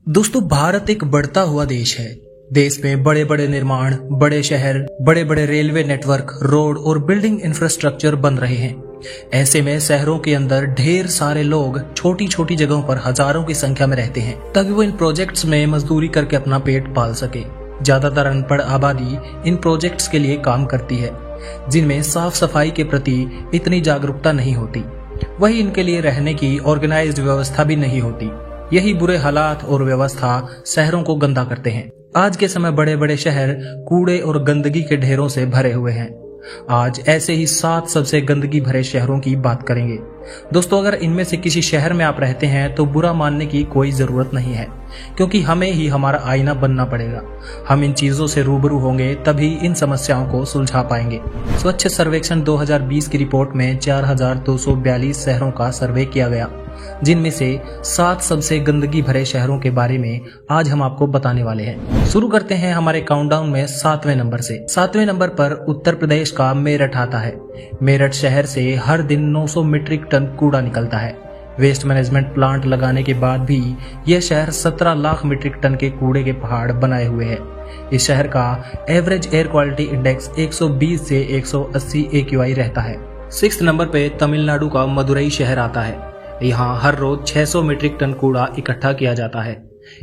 दोस्तों, भारत एक बढ़ता हुआ देश है। देश में बड़े बड़े निर्माण, बड़े शहर, बड़े बड़े रेलवे नेटवर्क, रोड और बिल्डिंग इंफ्रास्ट्रक्चर बन रहे हैं। ऐसे में शहरों के अंदर ढेर सारे लोग छोटी छोटी जगहों पर हजारों की संख्या में रहते हैं ताकि वो इन प्रोजेक्ट्स में मजदूरी करके अपना पेट पाल सके। ज्यादातर अनपढ़ आबादी इन प्रोजेक्ट्स के लिए काम करती है, जिनमें साफ सफाई के प्रति इतनी जागरूकता नहीं होती। वही इनके लिए रहने की ऑर्गेनाइज्ड व्यवस्था भी नहीं होती। यही बुरे हालात और व्यवस्था शहरों को गंदा करते हैं। आज के समय बड़े बड़े शहर कूड़े और गंदगी के ढेरों से भरे हुए हैं। आज ऐसे ही 7 सबसे गंदगी भरे शहरों की बात करेंगे। दोस्तों, अगर इनमें से किसी शहर में आप रहते हैं तो बुरा मानने की कोई जरूरत नहीं है, क्योंकि हमें ही हमारा आईना बनना पड़ेगा। हम इन चीजों से रूबरू होंगे तभी इन समस्याओं को सुलझा पाएंगे। स्वच्छ सर्वेक्षण 2020 की रिपोर्ट में 4242 शहरों का सर्वे किया गया, जिनमें से 7 सबसे गंदगी भरे शहरों के बारे में आज हम आपको बताने वाले हैं। शुरू करते हैं हमारे काउंटडाउन में 7वें नंबर से। 7वें नंबर पर उत्तर प्रदेश का मेरठ आता है। मेरठ शहर से हर दिन 900 मीट्रिक टन कूड़ा निकलता है। वेस्ट मैनेजमेंट प्लांट लगाने के बाद भी यह शहर 17 लाख मीट्रिक टन के कूड़े के पहाड़ बनाए हुए है। इस शहर का एवरेज एयर क्वालिटी इंडेक्स 120 से 180 AQI रहता है। 6 नंबर पे तमिलनाडु का मदुरई शहर आता है। यहाँ हर रोज 600 मीट्रिक टन कूड़ा इकट्ठा किया जाता है।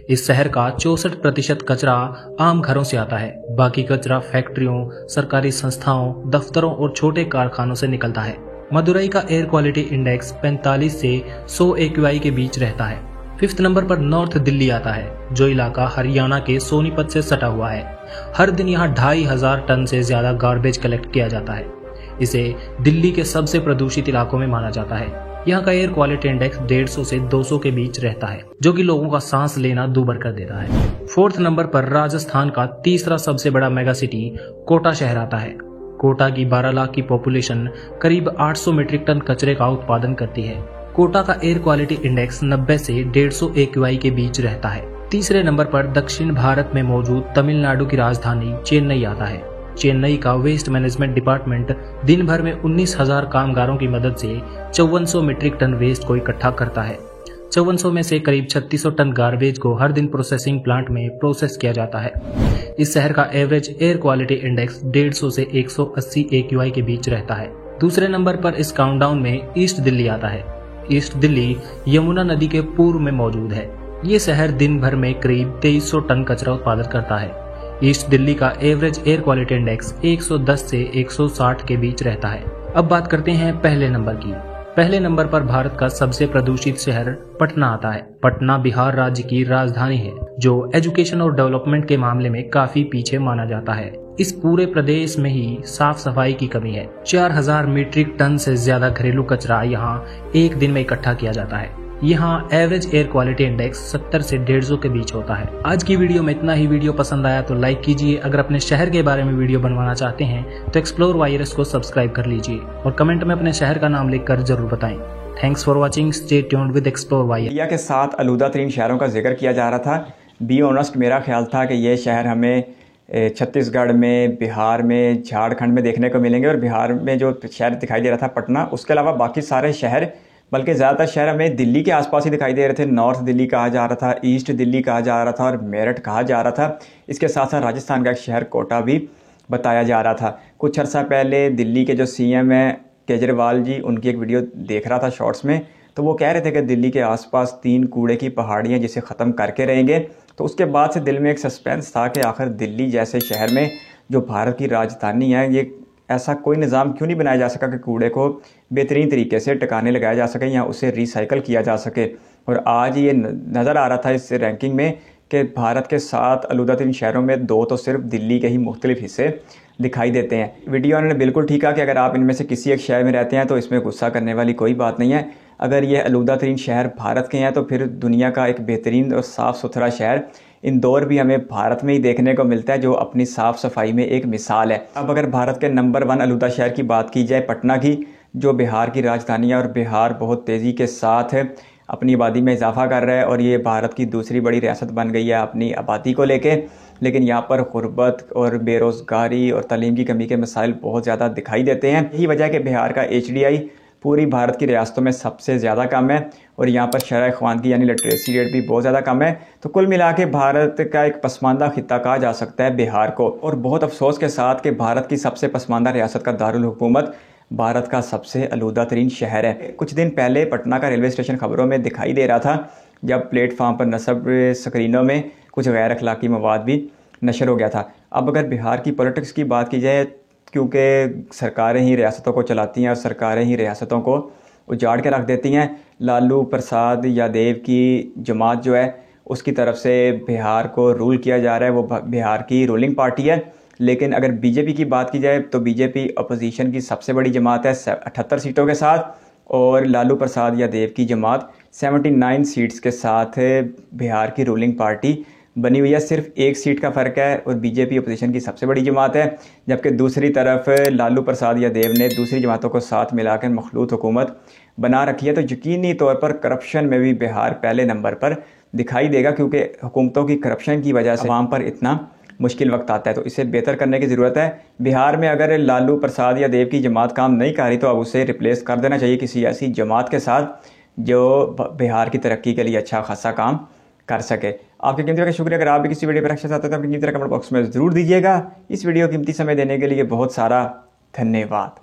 इस शहर का 64% कचरा आम घरों से आता है। बाकी कचरा फैक्ट्रियों, सरकारी संस्थाओं, दफ्तरों और छोटे कारखानों से निकलता है। मदुरई का एयर क्वालिटी इंडेक्स 45 से 100 AQI के बीच रहता है। 5th नंबर पर नॉर्थ दिल्ली आता है, जो इलाका हरियाणा के सोनीपत से सटा हुआ है। हर दिन यहाँ 2500 टन से ज्यादा गार्बेज कलेक्ट किया जाता है। इसे दिल्ली के सबसे प्रदूषित इलाकों में माना जाता है। यहाँ का एयर क्वालिटी इंडेक्स 150 से 200 के बीच रहता है, जो कि लोगों का सांस लेना दूभर कर देता है। 4th नंबर पर राजस्थान का तीसरा सबसे बड़ा मेगा सिटी कोटा शहर आता है। कोटा की 12 लाख की पॉपुलेशन करीब 800 मीट्रिक टन कचरे का उत्पादन करती है। कोटा का एयर क्वालिटी इंडेक्स 90 से 150 AQI के बीच रहता है। तीसरे नंबर पर दक्षिण भारत में मौजूद तमिलनाडु की राजधानी चेन्नई आता है। चेन्नई का वेस्ट मैनेजमेंट डिपार्टमेंट दिन भर में 19,000 कामगारों की मदद से 5400 मीट्रिक टन वेस्ट को इकट्ठा करता है। 5400 में से करीब 3600 टन गार्बेज को हर दिन प्रोसेसिंग प्लांट में प्रोसेस किया जाता है। इस शहर का एवरेज एयर क्वालिटी इंडेक्स 150 से 180 AQI के बीच रहता है। दूसरे नंबर पर इस काउंटडाउन में ईस्ट दिल्ली आता है। ईस्ट दिल्ली यमुना नदी के पूर्व में मौजूद है। ये शहर दिन भर में करीब 2300 टन कचरा उत्पादन करता है। ईस्ट दिल्ली का एवरेज एयर क्वालिटी इंडेक्स 110 से 160 के बीच रहता है। अब बात करते हैं पहले नंबर की। पहले नंबर पर भारत का सबसे प्रदूषित शहर पटना आता है। पटना बिहार राज्य की राजधानी है, जो एजुकेशन और डेवलपमेंट के मामले में काफी पीछे माना जाता है। इस पूरे प्रदेश में ही साफ सफाई की कमी है। 4000 मीट्रिक टन से ज्यादा घरेलू कचरा यहाँ एक दिन में इकट्ठा किया जाता है। यहाँ एवरेज एयर क्वालिटी इंडेक्स 70 से 150 के बीच होता है। आज की वीडियो में इतना ही। वीडियो पसंद आया तो लाइक कीजिए। अगर अपने शहर के बारे में वीडियो बनवाना चाहते हैं तो एक्सप्लोर वायरस को सब्सक्राइब कर लीजिए और कमेंट में अपने शहर का नाम लिखकर जरूर बताएं। Thanks for watching. Stay tuned with explore virus. India के 7 आलूदा तरीन शहरों का जिक्र किया जा रहा था। बी ऑनेस्ट, मेरा ख्याल था कि ये शहर हमें छत्तीसगढ़ में, बिहार में, झारखंड में देखने को मिलेंगे। और बिहार में जो शहर दिखाई दे रहा था पटना, उसके अलावा बाकी सारे शहर, बल्कि ज़्यादातर शहर हमें दिल्ली के आसपास ही दिखाई दे रहे थे। नॉर्थ दिल्ली कहा जा रहा था, ईस्ट दिल्ली कहा जा रहा था और मेरठ कहा जा रहा था। इसके साथ साथ राजस्थान का एक शहर कोटा भी बताया जा रहा था। कुछ अर्सा पहले दिल्ली के जो CM हैं केजरीवाल जी, उनकी एक वीडियो देख रहा था शॉर्ट्स में, तो वो कह रहे थे कि दिल्ली के आसपास 3 कूड़े की पहाड़ियाँ जिसे ख़त्म करके रहेंगे। तो उसके बाद से दिल में एक सस्पेंस था कि आखिर दिल्ली जैसे शहर में, जो भारत की राजधानी है, ये ऐसा कोई निज़ाम क्यों नहीं बनाया जा सका कि कूड़े को बेहतरीन तरीके से टिकाने लगाया जा सके या उसे रिसाइकल किया जा सके। और आज ये नज़र आ रहा था इस रैंकिंग में कि भारत के 7 आलूदा तरीन शहरों में 2 तो सिर्फ दिल्ली के ही मुख्तलिफ हिस्से दिखाई देते हैं। वीडियो उन्होंने बिल्कुल ठीक कहा कि अगर आप इनमें से किसी एक शहर में रहते हैं तो इसमें गुस्सा करने वाली कोई बात नहीं है। अगर ये आलूदा तरीन शहर भारत के हैं तो फिर दुनिया का एक बेहतरीन और साफ़ सुथरा शहर इंदौर भी हमें भारत में ही देखने को मिलता है, जो अपनी साफ़ सफाई में एक मिसाल है। अब अगर भारत के नंबर 1 आलूदा शहर की बात की जाए, पटना की, जो बिहार की राजधानी है, और बिहार बहुत तेज़ी के साथ अपनी आबादी में इजाफा कर रहा है और ये भारत की दूसरी बड़ी रियासत बन गई है अपनी आबादी को लेके। लेकिन यहाँ पर गुर्बत और बेरोज़गारी और तालीम की कमी के मसाइल बहुत ज़्यादा दिखाई देते हैं। यही वजह है कि बिहार का HDI पूरी भारत की रियासतों में सबसे ज़्यादा कम है और यहाँ पर शरह ख़वानगी यानी लिटरेसी रेट भी बहुत ज़्यादा कम है। तो कुल मिला के भारत का एक पसमानदा खित्ता कहा जा सकता है बिहार को। और बहुत अफसोस के साथ कि भारत की सबसे पसमानदा रियासत का दारुल हुकूमत भारत का सबसे आलूदा तरीन शहर है। कुछ दिन पहले पटना का रेलवे स्टेशन खबरों में दिखाई दे रहा था, जब प्लेटफार्म पर नस्ब स्क्रीनों में कुछ गैर अखलाकी मवाद भी नशर हो गया था। अब अगर बिहार की पॉलिटिक्स की बात की जाए, क्योंकि सरकारें ही रियासतों को चलाती हैं और सरकारें ही रियासतों को उजाड़ के रख देती हैं, लालू प्रसाद यादव की जमात जो है उसकी तरफ से बिहार को रूल किया जा रहा है। वो बिहार की रूलिंग पार्टी है। लेकिन अगर बीजेपी की बात की जाए तो बीजेपी अपोजिशन की सबसे बड़ी जमात है 78 सीटों के साथ, और लालू प्रसाद यादव की जमात 79 सीट्स के साथ बिहार की रूलिंग पार्टी बनी हुई है। सिर्फ एक सीट का फ़र्क है और बीजेपी अपोजिशन की सबसे बड़ी जमात है, जबकि दूसरी तरफ लालू प्रसाद यादव ने दूसरी जमातों को साथ मिलाकर मखलूत हुकूमत बना रखी है। तो यकीनी तौर पर करप्शन में भी बिहार पहले नंबर पर दिखाई देगा, क्योंकि हुकूमतों की करप्शन की वजह से आवाम पर इतना मुश्किल वक्त आता है। तो इसे बेहतर करने की ज़रूरत है। बिहार में अगर लालू प्रसाद यादव की जमात काम नहीं कर रही तो अब उसे रिप्लेस कर देना चाहिए किसी ऐसी जमात के साथ जो बिहार की तरक्की के लिए अच्छा खासा काम कर सके। आपके कीमती का शुक्रिया। अगर आप भी किसी वीडियो पर रक्षा चाहते हैं तो अपनी कीमती कमेंट बॉक्स में ज़रूर दीजिएगा। इस वीडियो कीमती समय देने के लिए बहुत सारा धन्यवाद।